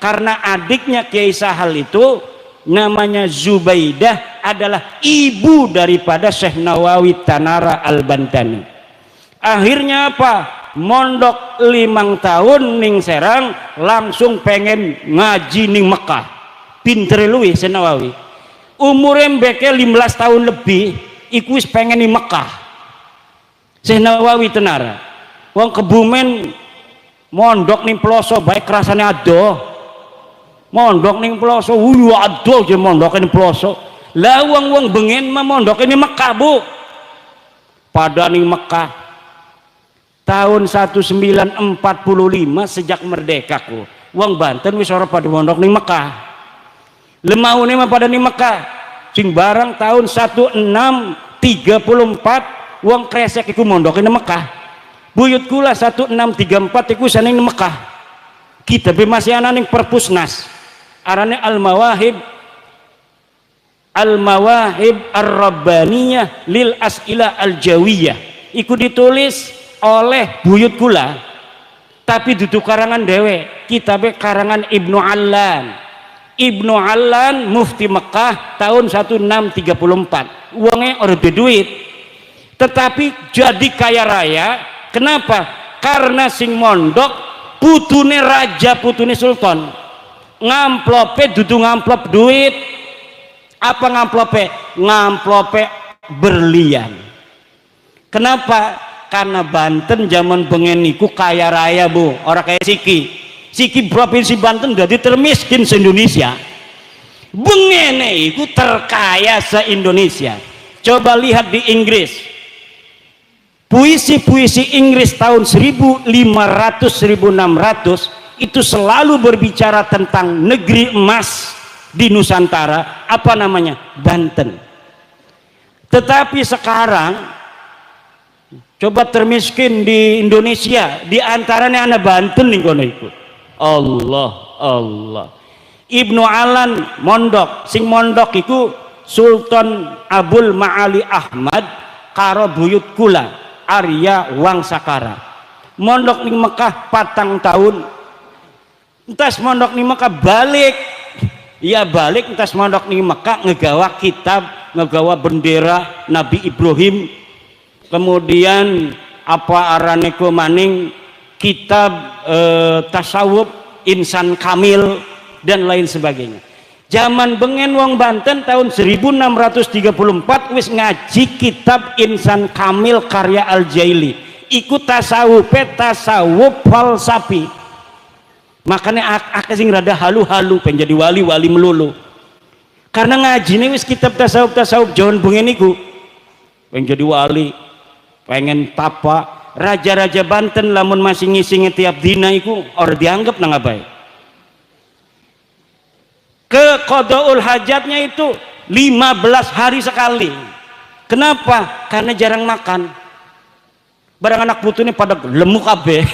karena adiknya Kiai Sahal itu namanya Zubaidah adalah ibu daripada Syekh Nawawi Tanara Al-Bantani. Akhirnya apa? Mondok 5 tahun ning Serang, langsung pengen ngaji ning Mekah. Pinter luwih Syekh Nawawi. Umure mbeke 15 tahun lebih, iku wis pengen ning Mekah. Syekh Nawawi Tanara. Wong Kebumen mondok ning Ploso baik rasane adoh. Mondok ning Ploso wuyu adoh je mondok ning Ploso. Lah wong bengen mah mondok ning Mekah, Bu. Pada ning Mekah tahun 1945 sejak merdeka ku. Wong Banten wis ora pada mondok ning Mekah. Lemaune mah pada ning Mekah. Sing barang tahun 1634 wong kresek iku mondok ning Mekah. Buyut kula 1634 iku saning Mekah. Kita be masih ana ning Perpusnas. Arane Al-Mawahib Ar-Rabbaniyah lil As'ilah Al-Jawiyah. Iku ditulis oleh buyut kula. Tapi duduk karangan dewe. Kitabe karangan Ibnu Allan. Ibnu Allan mufti Mekah tahun 1634. Wonge ora duit. Tetapi jadi kaya raya. Kenapa? Karena sing mondok putune raja, putune sultan. Ngamplope dudu ngamplop duit. Apa ngamplope? Ngamplope berlian. Kenapa? Karena Banten zaman bengen niku kaya raya, Bu. Orang kayak Siki provinsi Banten jadi termiskin se-Indonesia. Bengene iku terkaya se-Indonesia. Coba lihat di Inggris. Puisi-puisi Inggris tahun 1500-1600 itu selalu berbicara tentang negeri emas di Nusantara, apa namanya? Banten. Tetapi sekarang coba termiskin di Indonesia, di antaranya anak Banten nih kono iku. Allah. Ibnu Allan mondok, sing mondok iku Sultan Abul Ma'ali Ahmad karo buyut kula Arya Wangsakara. Mondok ning Mekah 4 tahun. Entas mondok ning Mekah balik. Ya balik entas mondok ning Mekah ngegawa kitab ngegawa bendera Nabi Ibrahim, kemudian apa araneko maning kitab tasawuf Insan Kamil dan lain sebagainya. Zaman bengen wong Banten tahun 1634 wis ngaji kitab Insan Kamil karya Al-Jaili, ikut tasawuf falsafi. Makanya akeh sing rada halu-halu pengen jadi wali-wali melulu, karena ngaji nih wis kitab tasawuf jaman bengen iku pengen jadi wali, pengen tapa. Raja-raja Banten lamun masih ngisi tiap dina iku or dianggap nang abai. Ke qadaul hajatnya itu 15 hari sekali. Kenapa? Karena jarang makan. Barang anak putune pada lemuk kabeh.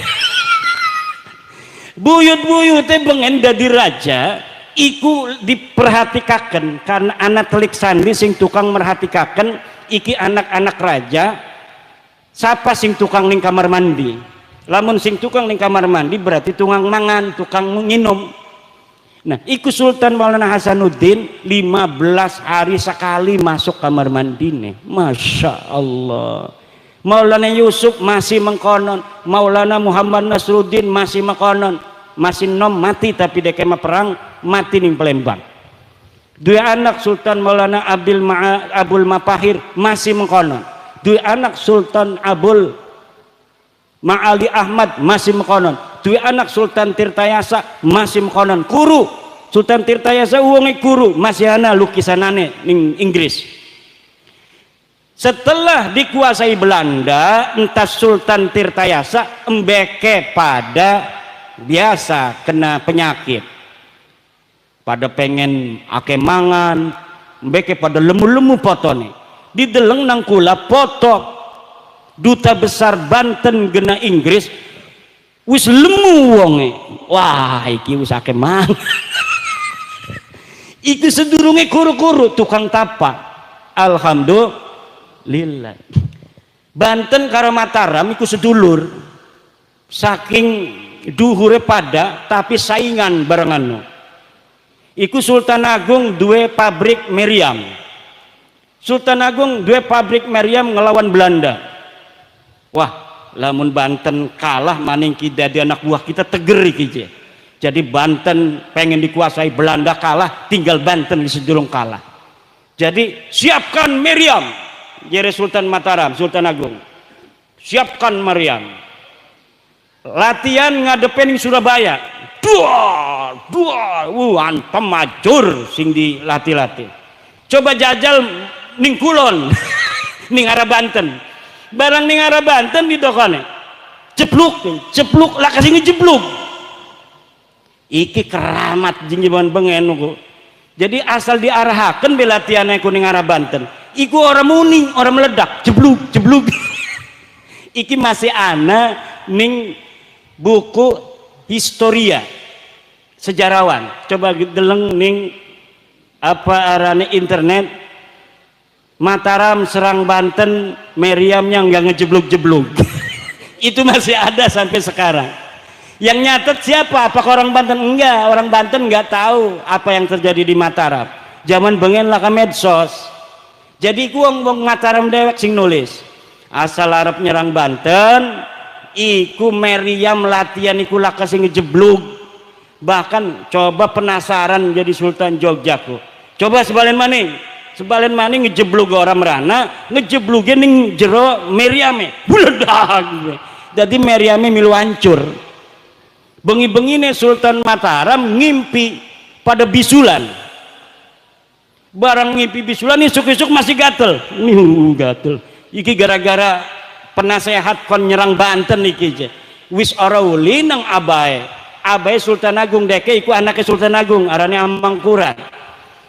Buyut-buyute bengen dadi raja iku diperhatikaken karena anak telik sandi sing tukang merhatikaken iki anak-anak raja. Siapa sing tukang ning kamar mandi? Lamun sing tukang ning kamar mandi berarti tukang mangan, tukang nginum. Nah, iku Sultan Maulana Hasanuddin 15 hari sekali masuk kamar mandi nih. Masya Allah. Maulana Yusuf masih mengkonon, Maulana Muhammad Nasruddin masih mengkonon, masih nom mati tapi dek kema perang mati ning Palembang. Dua anak Sultan Maulana Abul Mapahir masih mengkonon. Dua anak Sultan Abul Ma'ali Ahmad masih mengkonon. Dua anak Sultan Tirtayasa masih mengkonon. Kuru Sultan Tirtayasa uangnya kuru masih ana lukisanane ning Inggris. Setelah dikuasai Belanda, entah Sultan Tirtayasa embeke pada biasa kena penyakit, pada pengen ake mangan, embeke pada lemu-lemu potone. Dideleng nang kula foto duta besar Banten gena Inggris wis lemu wonge. Wah iki wis akeh mang. Iku sedurunge kuru-kuru tukang tapa. Alhamdulillah. Banten karo Mataram iku sedulur. Saking duhure pada tapi saingan barengan. Iku Sultan Agung duwe pabrik meriam. Sultan Agung dua pabrik meriam ngelawan Belanda. Wah, lamun Banten kalah maning kita di anak buah kita teger iki. Jadi Banten pengen dikuasai Belanda kalah, tinggal Banten di sedurung kalah. Jadi siapkan meriam. Jere Sultan Mataram, Sultan Agung. Siapkan meriam. Latihan ngadepin di Surabaya. Dua, antem majur sing dilatih-latih. Coba jajal ning Kulon ning arah Banten, barang ning arah Banten di dokone jebluk lah kasih ngejebluk. Iki keramat jinjiman bengen ku. Jadi asal diarahaken belatiannya ku ning arah Banten iku orang muni orang meledak jebluk iki masih ana ning buku historia sejarawan. Coba deleng ning apa arane internet, Mataram serang Banten, meriamnya nggak ngejebluk-jebluk. Itu masih ada sampai sekarang. Yang nyatet siapa? Apakah orang Banten? Enggak, orang Banten nggak tahu apa yang terjadi di Mataram. Zaman bengen lah ke medsos. Jadi wong Mataram dewek sing nulis. Asal Arab nyerang Banten, iku meriam latihan iku lah sing ngejebluk. Bahkan coba penasaran jadi Sultan Jogjaku. Coba sebalen maning ngejebluk orang merana, ngejeblukin ning jero meriame buledak. Jadi meriame milu hancur. Bengi-bengi nih Sultan Mataram ngimpi pada bisulan. Barang ngimpi bisulan isuk-isuk masih gatel. Gatel. Iki gara-gara penasehat kon nyerang Banten iki. Wis ora uli nang abai Sultan Agung deke iku anaknya Sultan Agung arane Amangkurat.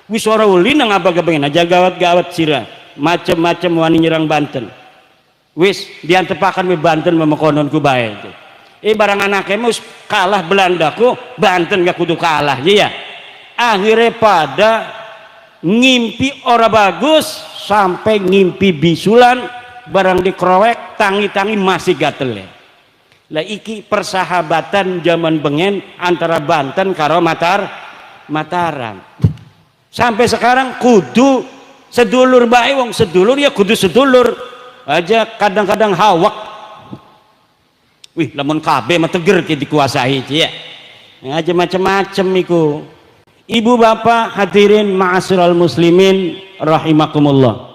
Wis ora uli nang abag-abengen aja gawat-gawat sira macem-macem wani nyerang Banten. Wis diantepakan we Banten memekonon ku bae. Barang anaknya mus kalah Belandaku, Banten gak kudu kalah ya. Akhirnya pada ngimpi ora bagus sampai ngimpi bisulan barang dikrowek tangi-tangi masih gatel. Lah iki persahabatan zaman bengen antara Banten karo Mataram. Sampai sekarang kudu sedulur bae wong sedulur ya kudu sedulur aja kadang-kadang hawak. Wih, lamun kabeh mah teger ki dikuasai ya. Aja macam-macam iku. Ibu bapak hadirin ma'asyiral muslimin rahimakumullah.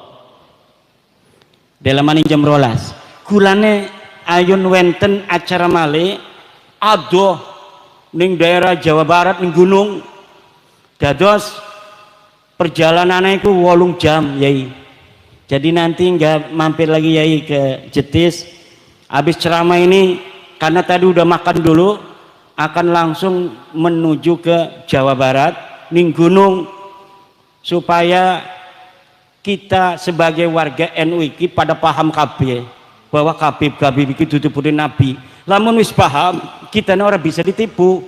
Dalam jam rolas kulane ayun wenten acara male adoh ning daerah Jawa Barat ning gunung dados perjalanannya itu 8 jam yai. Jadi nanti nggak mampir lagi yai ke Jetis habis ceramah ini karena tadi udah makan dulu akan langsung menuju ke Jawa Barat ning gunung supaya kita sebagai warga NU iki pada paham kabeh bahwa Habib iki dudu nabi. Lamun wis paham kita ora bisa ditipu.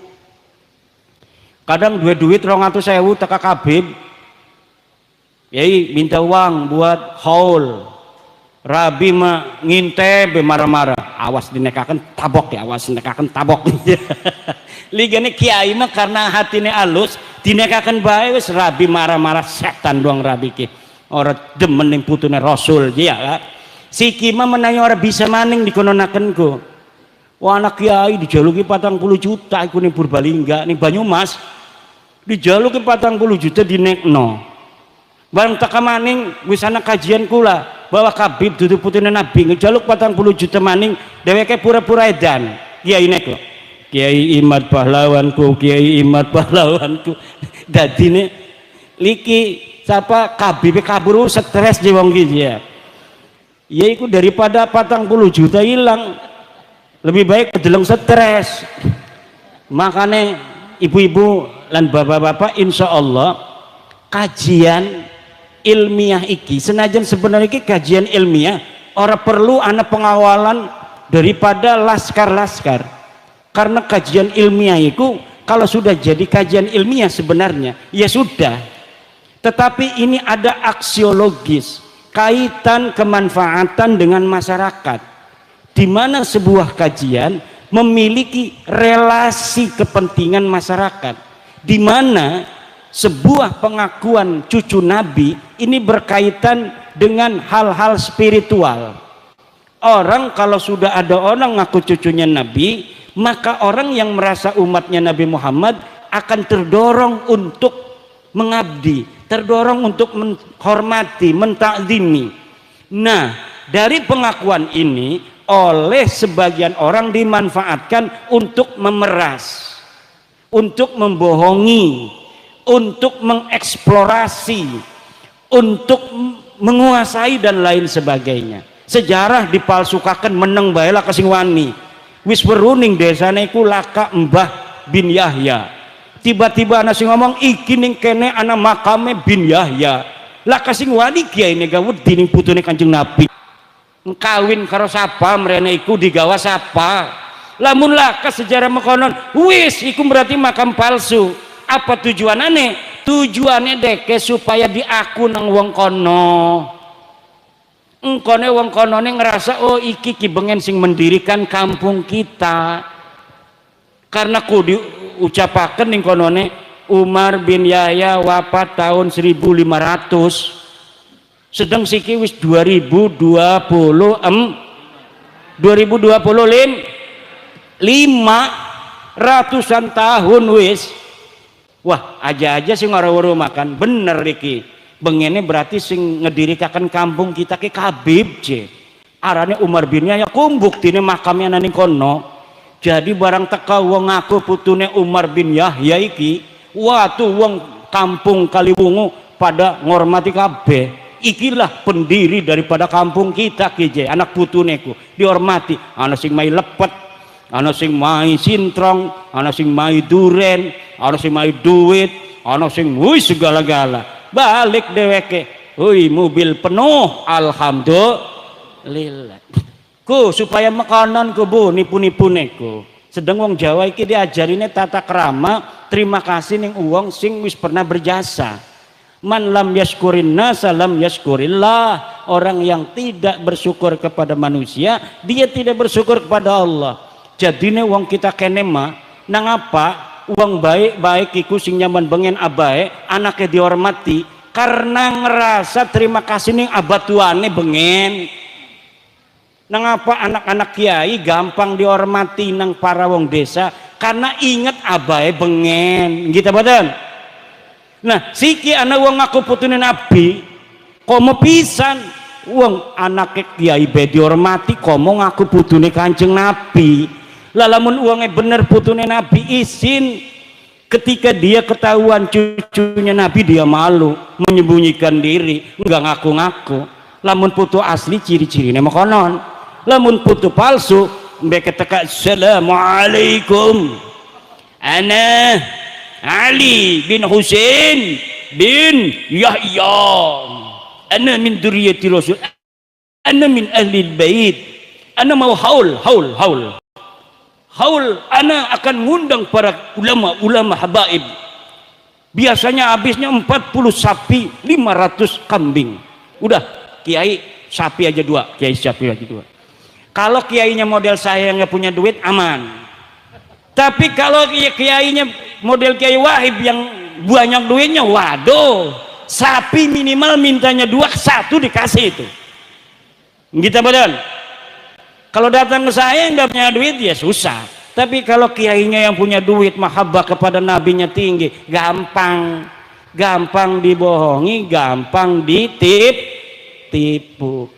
Kadang duit 200.000 teka Habib yai minta uang buat haul Rabi mah nginte be marah-marah awas dinekakan tabok ya awas dinekakan tabok ligane kiai mah karena hatine alus dinekakan bae wis Rabi marah-marah setan doang Rabi ki ora demen ning putune Rasul ya siki mah menawi ora bisa maning dikononakenku wah anak kiai dijaluki 40 juta iku ning Purbalingga ning Banyumas dijaluki 40 juta dinekno bareng teka maning wis ana kajian kula bahwa Habib dudu putune nabi ngejaluk 40 juta maning dheweke pura-pura edan kiai nek Kiai Imad pahlawanku Kiai Imad pahlawanku dadine liki siapa Habib kaburu stres di wong iki ya iku daripada 40 juta hilang lebih baik kedeleng stres makanya ibu-ibu lan bapak-bapak insya Allah kajian ilmiah iki senajan sebenarnya iki kajian ilmiah ora perlu ana pengawalan daripada laskar-laskar karena kajian ilmiah itu kalau sudah jadi kajian ilmiah sebenarnya ya sudah tetapi ini ada aksiologis kaitan kemanfaatan dengan masyarakat di mana sebuah kajian memiliki relasi kepentingan masyarakat di mana sebuah pengakuan cucu Nabi ini berkaitan dengan hal-hal spiritual. Orang kalau sudah ada orang ngaku cucunya Nabi, maka orang yang merasa umatnya Nabi Muhammad akan terdorong untuk mengabdi, terdorong untuk menghormati, mentakzimi. Nah, dari pengakuan ini oleh sebagian orang dimanfaatkan untuk memeras, untuk membohongi, untuk mengeksplorasi, untuk menguasai dan lain sebagainya. Sejarah dipalsukakan meneng bae lah kasing wani. Wis weruning desane iku laka Mbah bin Yahya. Tiba-tiba ana sing ngomong iki ning kene ana makame bin Yahya. Lah kasing wani kiai ne gawut dining putune Kanjeng Nabi. Kawin karo sapa mrene iku digawa sapa. Lamun laka sejarah mekonon wis iku berarti makam palsu. Apa tujuanane? Tujuannya deke supaya diaku nang wong kono. Engkone wong konone ngerasa oh iki ki bengen sing mendirikan kampung kita. Karena ku diucapaken ning konone Umar bin Yahya wafat tahun 1500. Sedang siki wis 2025 ratusan tahun wis. Wah, aja-aja sing ora-ora makan bener iki. Bengene berarti sing ngedirikan kampung kita ke Habib je. Arane Umar bin Yahya kumbuktine makamnya nang kono. Jadi barang teka wong ngaku putune Umar bin Yahya iki, wah tuh wong kampung Kaliwungu pada ngormati kabeh. Ikilah pendiri daripada kampung kita ki, anak putuneku dihormati. Ana sing mai lepet, ana sing mai sintrong, ana sing mai duren, ana sing mai duit, ana sing wis segala-gala. Balik dheweke, "Hoi, mobil penuh, alhamdulillah." Ku supaya makanan ku bu nipu-nipuneku. Sedang wong Jawa iki diajarine tata krama, terima kasih ning wong sing wis pernah berjasa. Man lam yaskurin nasa lam yaskurillah. Orang yang tidak bersyukur kepada manusia, dia tidak bersyukur kepada Allah. Jadine wong kita kene mah nang apa? Uang baik-baik iku sing nyaman bengen abae anaknya dihormati karena ngerasa terima kasih nih abah tuane bengen. Nangapa anak-anak kiai gampang dihormati nang para wong desa karena inget abae bengen gitu badan. Nah siki anak wong ngaku putune nabi komo pisan wong anak kiai be dihormati komo ngaku putune Kanjeng Nabi. Lamun uangnya bener putune Nabi izin, ketika dia ketahuan cucunya Nabi dia malu menyembunyikan diri nggak ngaku-ngaku. Lamun putu asli ciri-cirinya makonon, lamun putu palsu mbek keteka assalamualaikum ana Ali bin Husain bin Yahya ana min dzurriyyati Rasul ana min ahli bait ana mau haul ana akan ngundang para ulama habaib. Biasanya habisnya 40 sapi 500 kambing. Udah kiai sapi aja 2, kiai sapi aja 2. Kalau kiainya model saya yang nggak punya duit aman. Tapi kalau kiainya model Kiai Wahib yang banyak duitnya, waduh, sapi minimal mintanya 2, 1 dikasih itu. Gitu badan. Kalau datang ke saya yang nggak punya duit ya susah. Tapi kalau kiainya yang punya duit, mahabbah kepada nabinya tinggi, gampang dibohongi, gampang tipu.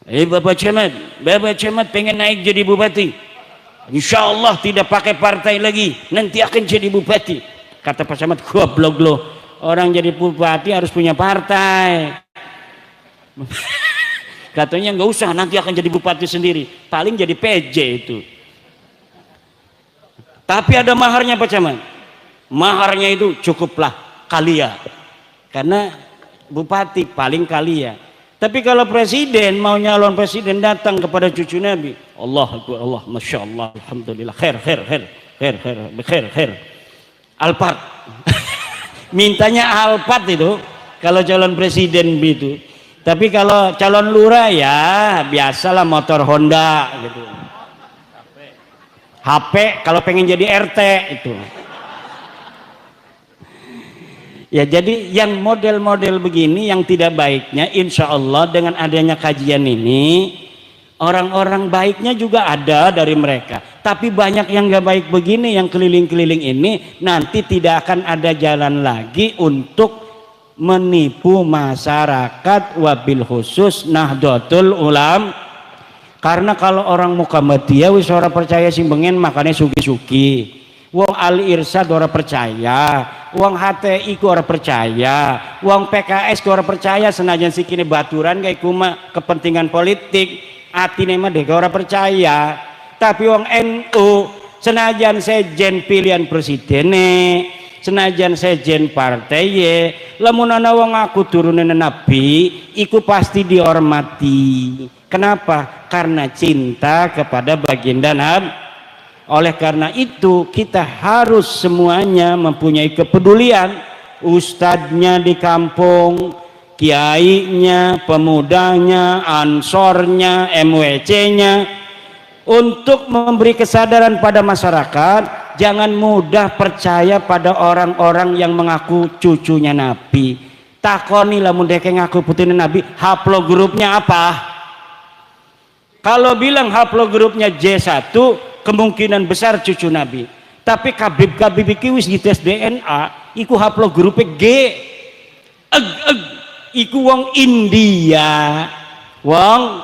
Bapak Camat pengen naik jadi bupati, insya Allah tidak pakai partai lagi, nanti akan jadi bupati. Kata Pak Camat, goblok lo, orang jadi bupati harus punya partai. Katanya nggak usah, nanti akan jadi bupati sendiri, paling jadi PJ itu. Tapi ada maharnya Pak Camat, maharnya itu cukuplah kalia, karena bupati paling kalia. Tapi kalau presiden mau nyalon presiden datang kepada cucu Nabi, Allah, masya Allah, alhamdulillah, khair, Alphard, mintanya Alphard itu kalau calon presiden gitu. Tapi kalau calon lurah ya biasalah motor Honda gitu. HP kalau pengen jadi RT itu. Ya jadi yang model-model begini yang tidak baiknya insya Allah dengan adanya kajian ini orang-orang baiknya juga ada dari mereka. Tapi banyak yang gak baik begini yang keliling-keliling ini nanti tidak akan ada jalan lagi untuk menipu masyarakat wabil khusus Nahdlatul Ulama. Karena kalau orang Muhammadiyah wis ora percaya sing bengen makanya sugi-sugi. Wong Ali Irsad ora percaya, wong HTI ku ora percaya, wong PKS ku ora percaya senajan sikine baturan kayak kuma kepentingan politik, atine mah dek ora percaya. Tapi wong NU senajan sejen pilihan presidene, senajan sejen partai ye, lamun ana wong aku turunan Nabi, iku pasti dihormati. Kenapa? Karena cinta kepada baginda Nabi. Oleh karena itu kita harus semuanya mempunyai kepedulian, ustadznya di kampung, kiainya, pemudanya, ansornya, MWC-nya, untuk memberi kesadaran pada masyarakat. Jangan mudah percaya pada orang-orang yang mengaku cucunya Nabi. Takoni lamun deke ngaku putune Nabi, haplogrupnya apa? Kalau bilang haplogrupnya J1, kemungkinan besar cucu Nabi. Tapi Kabib iki wis dites DNA, iku haplogrupe G. Iku wong India. Wong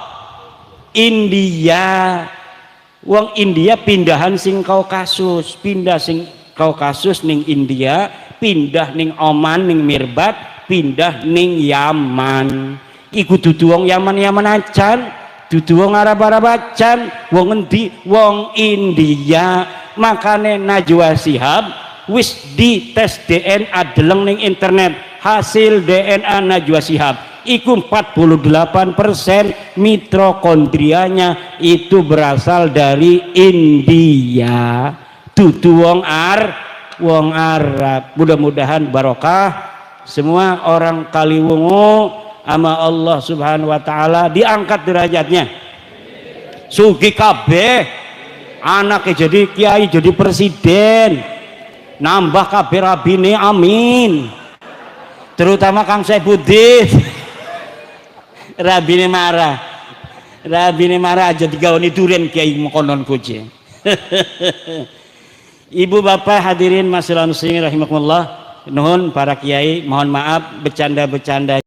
India pindahan sing Kaukasus, pindah sing Kaukasus ning India, pindah ning Oman ning Mirbat, pindah ning Yaman. Iku dudu wong Yaman acan. Dudu wong Arab acan, wong endi? Wong India. Makane Najwa Shihab wis di tes DNA deleng ning internet, hasil DNA Najwa Shihab iku 48% mitokondrianya itu berasal dari India. Dudu wong Arab. Mudah-mudahan barokah semua orang Kaliwungu ama Allah Subhanahu wa taala diangkat derajatnya. Sugi kabeh anaknya jadi kiai, jadi presiden, nambah kabeh rabine, amin. terutama Kang Saifuddin. Rabine marah aja digaweni duren kiai mengkonon puji. Ibu bapak hadirin masyaallah muslimin rahimakumullah, nuhun para kiai, mohon maaf bercanda-bercanda